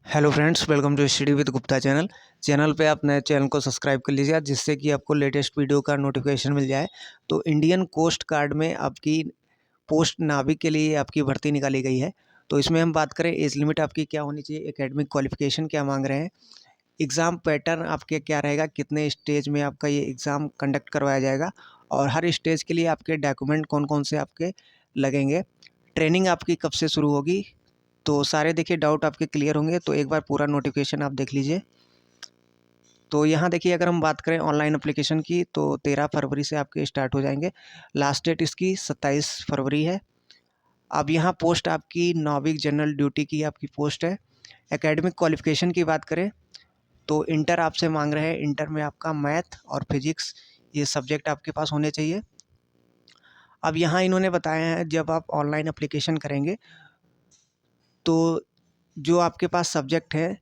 Hello friends, welcome to study with Gupta channel पे आप नए चैनल को सब्सक्राइब कर लीजिए जिससे कि आपको लेटेस्ट वीडियो का नोटिफिकेशन मिल जाए। तो इंडियन कोस्ट गार्ड में आपकी पोस्ट नाविक के लिए आपकी भर्ती निकाली गई है। तो इसमें हम बात करें एज लिमिट आपकी क्या होनी चाहिए, एकेडमिक क्वालिफिकेशन क्या मांग रहे हैं, एग्ज़ाम पैटर्न आपके क्या रहेगा, कितने स्टेज में आपका ये एग्ज़ाम कंडक्ट करवाया जाएगा और हर स्टेज के लिए आपके डॉक्यूमेंट कौन कौन से आपके लगेंगे, ट्रेनिंग आपकी कब से शुरू होगी। तो सारे देखिए डाउट आपके क्लियर होंगे। तो एक बार पूरा नोटिफिकेशन आप देख लीजिए। तो यहाँ देखिए, अगर हम बात करें ऑनलाइन एप्लीकेशन की तो 13 फरवरी से आपके स्टार्ट हो जाएंगे। लास्ट डेट इसकी 27 फरवरी है। अब यहाँ पोस्ट आपकी नाविक जनरल ड्यूटी की आपकी पोस्ट है। एकेडमिक क्वालिफिकेशन की बात करें तो इंटर आपसे मांग रहे हैं। इंटर में आपका मैथ और फिजिक्स ये सब्जेक्ट आपके पास होने चाहिए। अब यहाँ इन्होंने बताया है, जब आप ऑनलाइन एप्लीकेशन करेंगे तो जो आपके पास सब्जेक्ट है,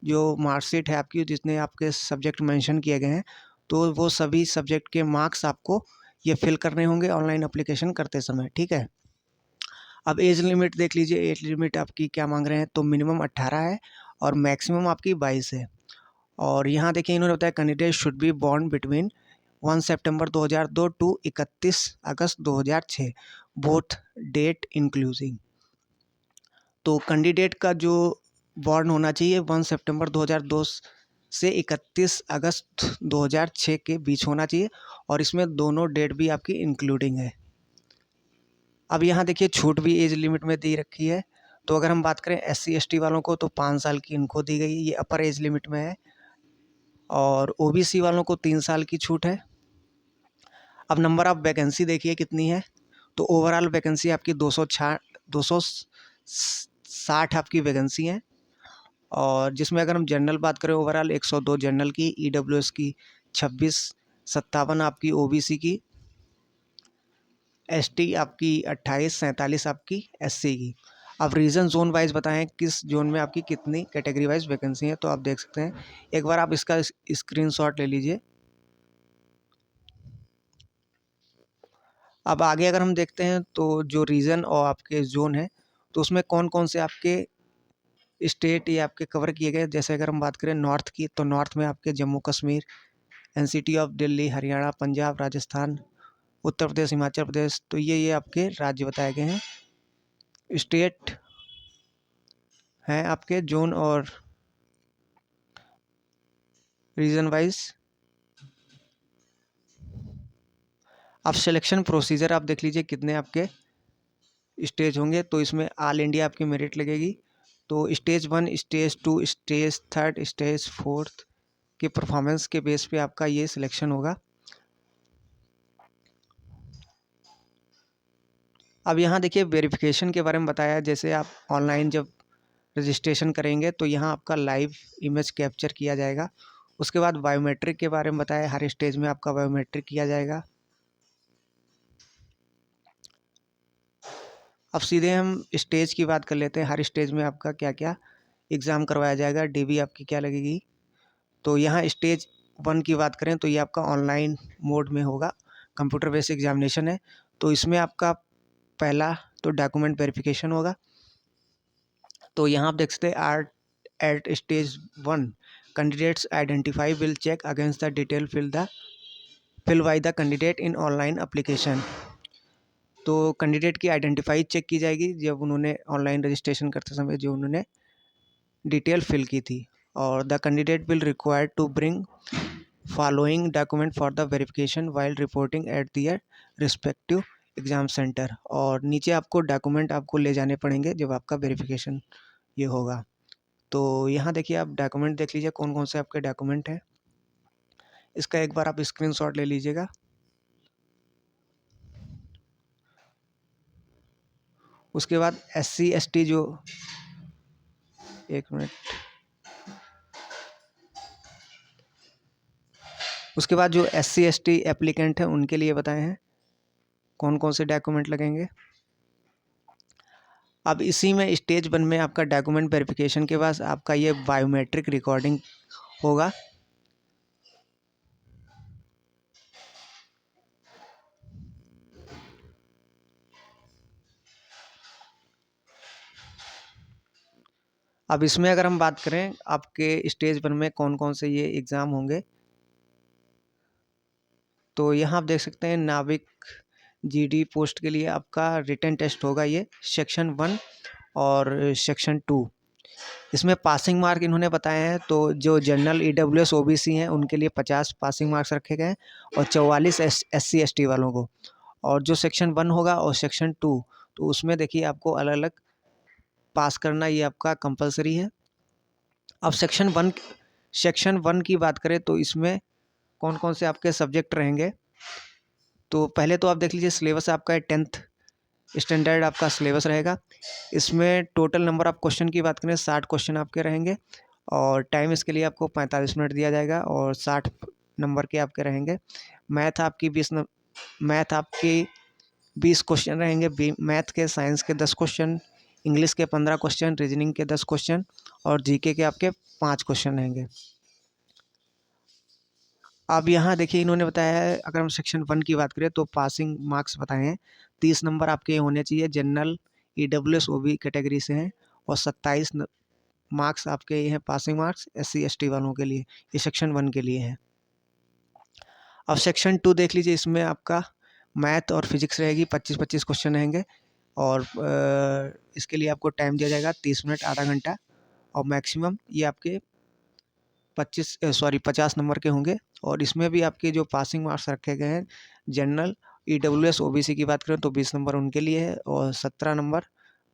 जो मार्कशीट है आपकी, जितने आपके सब्जेक्ट मेंशन किए गए हैं, तो वो सभी सब्जेक्ट के मार्क्स आपको ये फिल करने होंगे ऑनलाइन एप्लीकेशन करते समय। ठीक है। अब एज लिमिट देख लीजिए। एज लिमिट आपकी क्या मांग रहे हैं, तो मिनिमम 18 है और मैक्सिमम आपकी 22 है। और यहाँ देखिए, इन्होंने बताया candidate should be born between 1 September 2002 to 31 August 2006, both date inclusive. तो कैंडिडेट का जो बॉर्न होना चाहिए 1 सितंबर 2002 से 31 अगस्त 2006 के बीच होना चाहिए और इसमें दोनों डेट भी आपकी इंक्लूडिंग है। अब यहाँ देखिए, छूट भी एज लिमिट में दी रखी है। तो अगर हम बात करें SC ST वालों को तो 5 साल की इनको दी गई, ये अपर एज लिमिट में है। और OBC वालों को 3 साल की छूट है। अब नंबर ऑफ वैकेंसी देखिए कितनी है। तो ओवरऑल वैकेंसी आपकी 260 आपकी वैकेंसी है। और जिसमें अगर हम जनरल बात करें, ओवरऑल 102 जनरल की, EWS की 26, 57 आपकी OBC की, ST आपकी 28, 47 आपकी SC की। अब रीजन जोन वाइज बताएं किस जोन में आपकी कितनी कैटेगरी वाइज वैकेंसी है, तो आप देख सकते हैं। एक बार आप इसका स्क्रीनशॉट ले लीजिए। अब आगे अगर हम देखते हैं तो जो रीजन और आपके जोन है, तो उसमें कौन कौन से आपके स्टेट ये आपके कवर किए गए। जैसे अगर हम बात करें नॉर्थ की, तो नॉर्थ में आपके जम्मू कश्मीर, NCT ऑफ दिल्ली, हरियाणा, पंजाब, राजस्थान, उत्तर प्रदेश, हिमाचल प्रदेश, तो ये आपके राज्य बताए गए हैं। स्टेट हैं आपके जोन और रीजन वाइज। अब सिलेक्शन प्रोसीजर आप देख लीजिए कितने आपके स्टेज होंगे। तो इसमें ऑल इंडिया आपकी मेरिट लगेगी। तो स्टेज 1, स्टेज 2, स्टेज 3, स्टेज 4 के परफॉर्मेंस के बेस पे आपका ये सिलेक्शन होगा। अब यहाँ देखिए, वेरिफिकेशन के बारे में बताया है। जैसे आप ऑनलाइन जब रजिस्ट्रेशन करेंगे तो यहाँ आपका लाइव इमेज कैप्चर किया जाएगा। उसके बाद बायोमेट्रिक के बारे में बताया, हर स्टेज में आपका बायोमेट्रिक किया जाएगा। अब सीधे हम स्टेज की बात कर लेते हैं। हर स्टेज में आपका क्या क्या एग्ज़ाम करवाया जाएगा, DB आपकी क्या लगेगी। तो यहाँ स्टेज 1 की बात करें तो ये आपका ऑनलाइन मोड में होगा, कंप्यूटर बेस्ड एग्जामिनेशन है। तो इसमें आपका पहला तो डॉक्यूमेंट वेरिफिकेशन होगा। तो यहाँ आप देख सकते हैं, are at stage 1 candidates identify will check against the detail fill by the candidate in online application. तो कैंडिडेट की आइडेंटिफाई चेक की जाएगी जब उन्होंने ऑनलाइन रजिस्ट्रेशन करते समय जो उन्होंने डिटेल फिल की थी। और the candidate will require to bring following document for the verification while reporting at their respective exam centre. और नीचे आपको डॉक्यूमेंट आपको ले जाने पड़ेंगे जब आपका वेरिफिकेशन ये होगा। तो यहाँ देखिए, आप डॉक्यूमेंट देख लीजिए कौन कौन से आपके डॉक्यूमेंट हैं। इसका एक बार आप स्क्रीनशॉट ले लीजिएगा। उसके बाद SC ST जो, एक मिनट, उसके बाद जो SC ST एप्लीकेंट हैं उनके लिए बताए हैं कौन कौन से डॉक्यूमेंट लगेंगे। अब इसी में स्टेज 1 में आपका डॉक्यूमेंट वेरिफिकेशन के बाद आपका ये बायोमेट्रिक रिकॉर्डिंग होगा। अब इसमें अगर हम बात करें आपके स्टेज 1 में कौन कौन से ये एग्ज़ाम होंगे, तो यहाँ आप देख सकते हैं नाविक जीडी पोस्ट के लिए आपका रिटन टेस्ट होगा ये सेक्शन 1 और सेक्शन 2। इसमें पासिंग मार्क इन्होंने बताए हैं, तो जो जनरल ईडब्ल्यूएस ओबीसी हैं उनके लिए 50 पासिंग मार्क्स रखे गए हैं और 44 एससी एसटी वालों को। और जो सेक्शन 1 होगा और सेक्शन 2, तो उसमें देखिए आपको अलग अलग पास करना ये आपका कंपलसरी है। अब सेक्शन 1 की बात करें तो इसमें कौन कौन से आपके सब्जेक्ट रहेंगे, तो पहले तो आप देख लीजिए सिलेबस आपका 10th स्टैंडर्ड आपका सिलेबस रहेगा। इसमें टोटल नंबर ऑफ क्वेश्चन की बात करें 60 क्वेश्चन आपके रहेंगे और टाइम इसके लिए आपको 45 मिनट दिया जाएगा और 60 नंबर के आपके रहेंगे। मैथ आपकी 20 क्वेश्चन रहेंगे मैथ के, साइंस के 10 क्वेश्चन, इंग्लिश के 15 क्वेश्चन, रीजनिंग के 10 क्वेश्चन और जीके के आपके 5 क्वेश्चन रहेंगे। अब यहाँ देखिए इन्होंने बताया है, अगर हम सेक्शन 1 की बात करें तो पासिंग मार्क्स बताए हैं 30 नंबर आपके होने चाहिए, जनरल ईडब्ल्यूएस ओबी कैटेगरी से हैं और 27 मार्क्स आपके ये हैं पासिंग मार्क्स एससी एसटी वालों के लिए, ये सेक्शन 1 के लिए है। अब सेक्शन 2 देख लीजिए, इसमें आपका मैथ और फिजिक्स रहेगी, 25-25 क्वेश्चन रहेंगे और इसके लिए आपको टाइम दिया जाएगा 30 मिनट, आधा घंटा और मैक्सिमम ये आपके 50 नंबर के होंगे। और इसमें भी आपके जो पासिंग मार्क्स रखे गए हैं, जनरल ईडब्ल्यूएस ओबीसी की बात करें तो 20 नंबर उनके लिए है और 17 number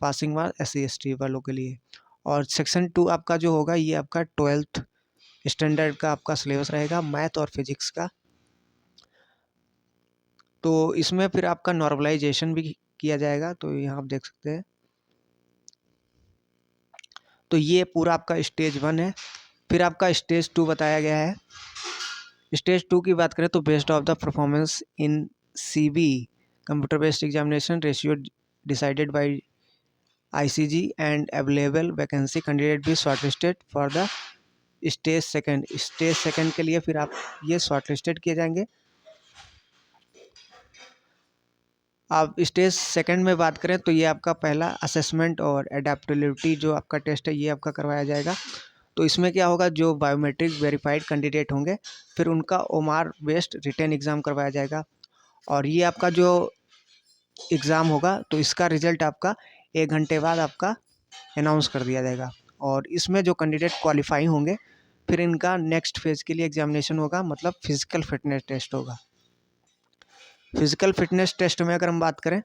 passing marks SC ST वालों के लिए। और सेक्शन 2 आपका जो होगा ये आपका 12th स्टैंडर्ड का आपका सिलेबस रहेगा मैथ और फिजिक्स का। तो इसमें फिर आपका नॉर्मलाइजेशन भी किया जाएगा, तो यहाँ आप देख सकते हैं। तो ये पूरा आपका स्टेज 1 है। फिर आपका स्टेज 2 बताया गया है। स्टेज 2 की बात करें तो based off the performance in CB computer based examination ratio decided by ICG and available vacancy candidate भी shortlisted for the stage second के लिए फिर आप ये शॉर्टलिस्टेड किए जाएंगे। आप स्टेज सेकंड में बात करें तो ये आपका पहला असेसमेंट और एडेप्टेबिलिटी जो आपका टेस्ट है ये आपका करवाया जाएगा। तो इसमें क्या होगा, जो बायोमेट्रिक वेरीफाइड कैंडिडेट होंगे फिर उनका ओमार बेस्ड रिटन एग्ज़ाम करवाया जाएगा और ये आपका जो एग्ज़ाम होगा तो इसका रिजल्ट आपका 1 घंटे बाद आपका अनाउंस कर दिया जाएगा। और इसमें जो कैंडिडेट क्वालिफाई होंगे फिर इनका नेक्स्ट फेज़ के लिए एग्जामिनेशन होगा, मतलब फिजिकल फिटनेस टेस्ट होगा। फिजिकल फिटनेस टेस्ट में अगर हम बात करें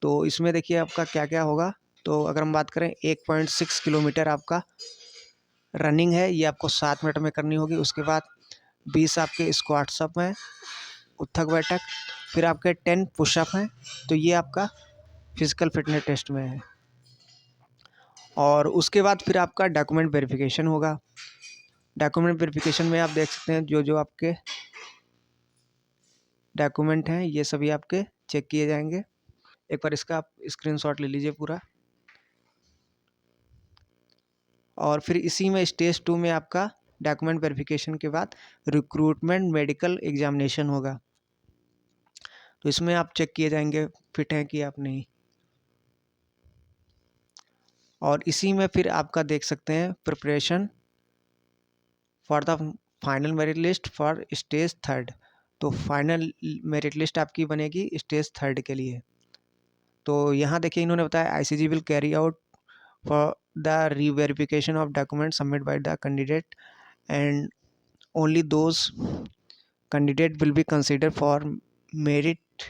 तो इसमें देखिए आपका क्या क्या होगा। तो अगर हम बात करें 1.6 किलोमीटर आपका रनिंग है, ये आपको 7 मिनट में करनी होगी। उसके बाद 20 आपके स्क्वाट्स अप हैं, उठक बैठक, फिर आपके 10 पुशअप हैं। तो ये आपका फिजिकल फिटनेस टेस्ट में है। और उसके बाद फिर आपका डॉक्यूमेंट वेरिफिकेशन होगा। डॉक्यूमेंट वेरिफिकेशन में आप देख सकते हैं जो जो आपके डॉक्यूमेंट हैं ये सभी आपके चेक किए जाएंगे। एक बार इसका आप स्क्रीनशॉट ले लीजिए पूरा। और फिर इसी में स्टेज 2 में आपका डॉक्यूमेंट वेरिफिकेशन के बाद रिक्रूटमेंट मेडिकल एग्जामिनेशन होगा। तो इसमें आप चेक किए जाएंगे फिट हैं कि आप नहीं। और इसी में फिर आपका देख सकते हैं preparation for the final merit list for stage 3। तो फाइनल मेरिट लिस्ट आपकी बनेगी स्टेज 3 के लिए। तो यहाँ देखिए इन्होंने बताया ICG will carry out for the reverification of document submit by the candidate and only those candidate will be considered for merit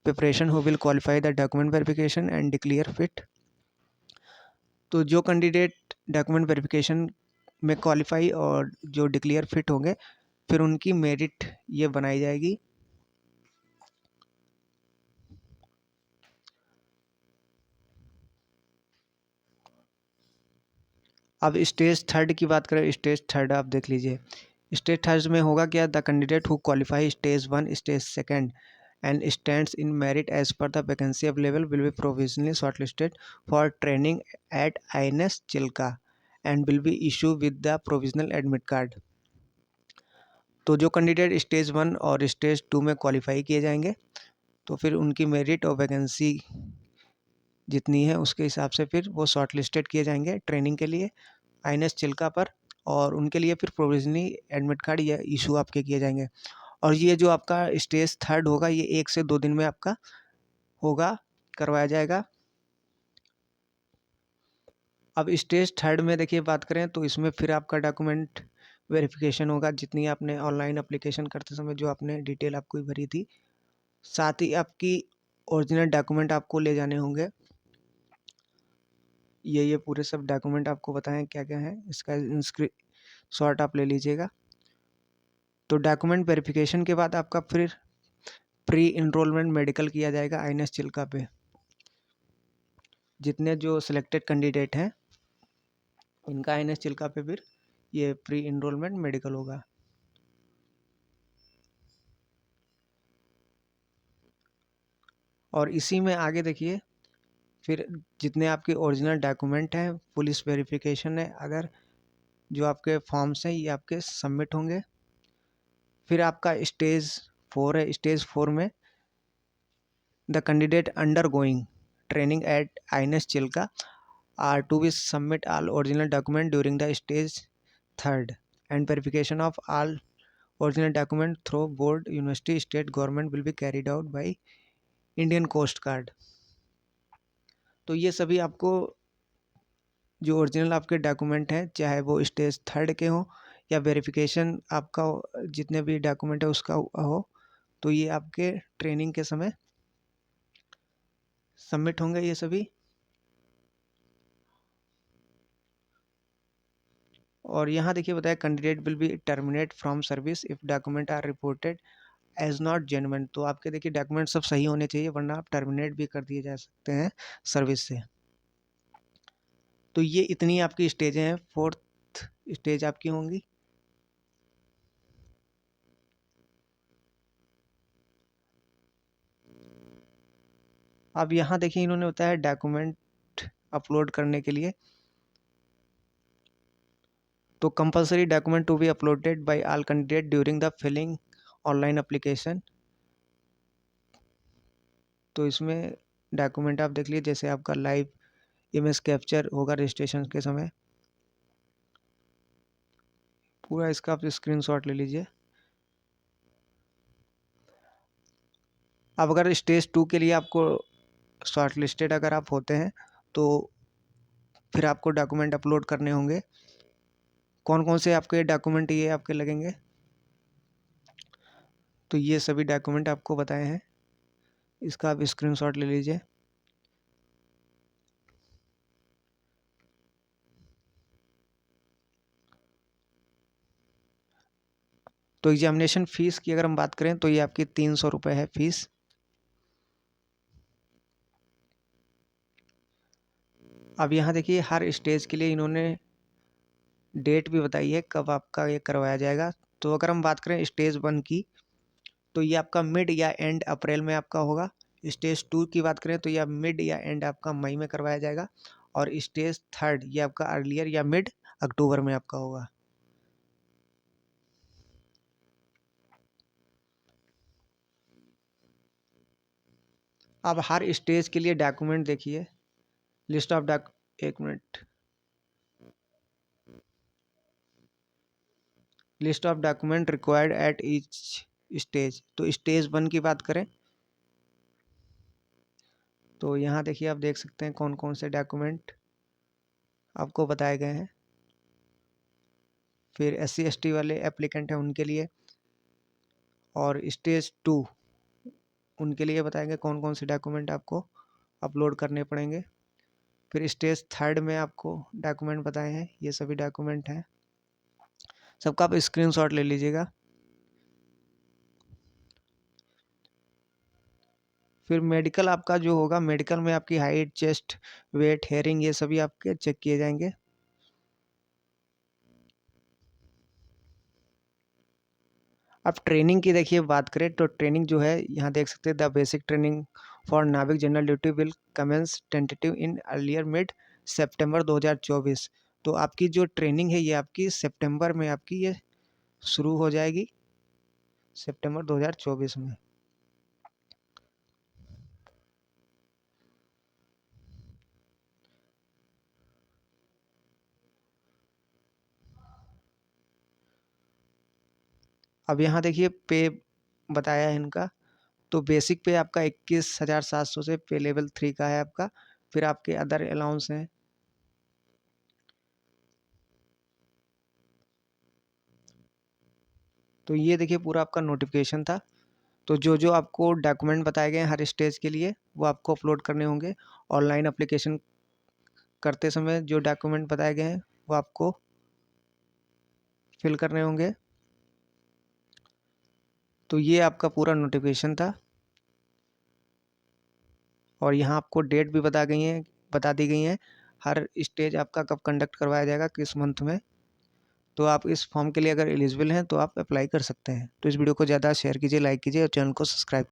preparation who will qualify the document verification and declare fit। तो जो candidate document verification में qualify और जो declare fit होंगे फिर उनकी merit ये बनाई जाएगी। अब स्टेज 3 की बात करें, स्टेज 3 आप देख लीजिए। स्टेज 3 में होगा क्या, the candidate who qualify stage 1 stage 2 and stands in merit as per the vacancy available will be provisionally shortlisted for training at INS Chilka and will be issued with the provisional admit card। तो जो candidate stage 1 और stage 2 में qualify किए जाएंगे तो फिर उनकी merit और वैकेंसी जितनी है उसके हिसाब से फिर वो शॉर्ट लिस्टेड किए जाएंगे ट्रेनिंग के लिए आईएनएस चिल्का पर, और उनके लिए फिर प्रोविजनली एडमिट कार्ड या इशू आपके किए जाएंगे। और ये जो आपका स्टेज थर्ड होगा ये 1 से 2 दिन में आपका होगा, करवाया जाएगा। अब स्टेज थर्ड में देखिए बात करें तो इसमें फिर आपका डॉक्यूमेंट वेरिफिकेशन होगा, जितनी आपने ऑनलाइन एप्लीकेशन करते समय जो आपने डिटेल आपको भरी थी, साथ ही आपकी ओरिजिनल डॉक्यूमेंट आपको ले जाने होंगे। ये पूरे सब डॉक्यूमेंट आपको बताएं क्या क्या है, इसका शॉर्ट आप ले लीजिएगा। तो डॉक्यूमेंट वेरिफिकेशन के बाद आपका फिर प्री इनरोलमेंट मेडिकल किया जाएगा आईएनएस चिल्का पे। जितने जो सिलेक्टेड कैंडिडेट हैं इनका आईएनएस चिल्का पे फिर ये प्री इनरोलमेंट मेडिकल होगा। और इसी में आगे देखिए फिर जितने आपके ओरिजिनल डॉक्यूमेंट हैं पुलिस वेरिफिकेशन है, अगर जो आपके फॉर्म्स हैं ये आपके सबमिट होंगे। फिर आपका स्टेज 4 है, स्टेज 4 में the candidate undergoing training at INS Chilka are to be submit all original document during the stage third and verification of all original document through board university state government will be carried out by Indian coast guard. तो ये सभी आपको जो original आपके document हैं चाहे वो stage third के हों या वेरिफिकेशन आपका जितने भी डॉक्यूमेंट है उसका हो, तो ये आपके ट्रेनिंग के समय सबमिट होंगे ये सभी। और यहाँ देखिए बताया candidate will be terminate from service if document are reported as not genuine. तो आपके देखिए डॉक्यूमेंट सब सही होने चाहिए वरना आप टर्मिनेट भी कर दिए जा सकते हैं सर्विस से। तो ये इतनी आपकी स्टेजें हैं, 4th स्टेज आपकी होंगी। अब यहाँ देखिए इन्होंने बताया डॉक्यूमेंट अपलोड करने के लिए, तो compulsory document to be uploaded by all candidate during the filling online application. तो इसमें डॉक्यूमेंट आप देख लीजिए जैसे आपका लाइव इमेज कैप्चर होगा रजिस्ट्रेशन के समय, पूरा इसका आप स्क्रीनशॉट ले लीजिए। अब अगर स्टेज 2 के लिए आपको शॉर्ट लिस्टेड अगर आप होते हैं तो फिर आपको डॉक्यूमेंट अपलोड करने होंगे। कौन कौन से आपके डॉक्यूमेंट ये आपके लगेंगे, तो ये सभी डॉक्यूमेंट आपको बताए हैं, इसका आप स्क्रीनशॉट ले लीजिए। तो एग्जामिनेशन फ़ीस की अगर हम बात करें तो ये आपकी 300 रुपये है फीस। अब यहाँ देखिए हर स्टेज के लिए इन्होंने डेट भी बताई है कब आपका ये करवाया जाएगा। तो अगर हम बात करें स्टेज 1 की तो ये आपका मिड या एंड अप्रैल में आपका होगा। स्टेज 2 की बात करें तो यह मिड या एंड आपका मई में करवाया जाएगा। और स्टेज थर्ड ये आपका अर्लियर या मिड अक्टूबर में आपका होगा। अब हर स्टेज के लिए डॉक्यूमेंट देखिए, लिस्ट ऑफ डॉक एक minute, list of document required at each stage. तो स्टेज 1 की बात करें तो यहाँ देखिए आप देख सकते हैं कौन कौन से डॉक्यूमेंट आपको बताए गए हैं। फिर SC ST वाले एप्लीकेंट हैं उनके लिए, और स्टेज 2 उनके लिए बताएंगे कौन कौन से डॉक्यूमेंट आपको अपलोड करने पड़ेंगे। फिर स्टेज थर्ड में आपको डॉक्यूमेंट बताए हैं, ये सभी डॉक्यूमेंट हैं, सबका आप स्क्रीनशॉट ले लीजिएगा। फिर मेडिकल आपका जो होगा, मेडिकल में आपकी हाइट, चेस्ट, वेट, हेयरिंग ये सभी आपके चेक किए जाएंगे। अब ट्रेनिंग की देखिए बात करें तो ट्रेनिंग जो है यहाँ देख सकते हैं the basic training for Navik general duty will commence tentative in earlier mid September 2024। तो आपकी जो ट्रेनिंग है ये आपकी सितंबर में आपकी ये शुरू हो जाएगी, सितंबर 2024 में। अब यहाँ देखिए पे बताया है इनका, तो बेसिक पे आपका 21,700 से पे लेवल 3 का है आपका। फिर आपके अदर अलाउंस हैं, तो ये देखिए पूरा आपका नोटिफिकेशन था। तो जो जो आपको डॉक्यूमेंट बताए गए हैं हर स्टेज के लिए वो आपको अपलोड करने होंगे। ऑनलाइन एप्लीकेशन करते समय जो डॉक्यूमेंट बताए गए हैं वो आपको फिल करने होंगे। तो ये आपका पूरा नोटिफिकेशन था, और यहाँ आपको डेट भी बता दी गई है हर स्टेज आपका कब कंडक्ट करवाया जाएगा, किस मंथ में। तो आप इस फॉर्म के लिए अगर एलिजिबल हैं तो आप अप्लाई कर सकते हैं। तो इस वीडियो को ज़्यादा शेयर कीजिए, लाइक कीजिए और चैनल को सब्सक्राइब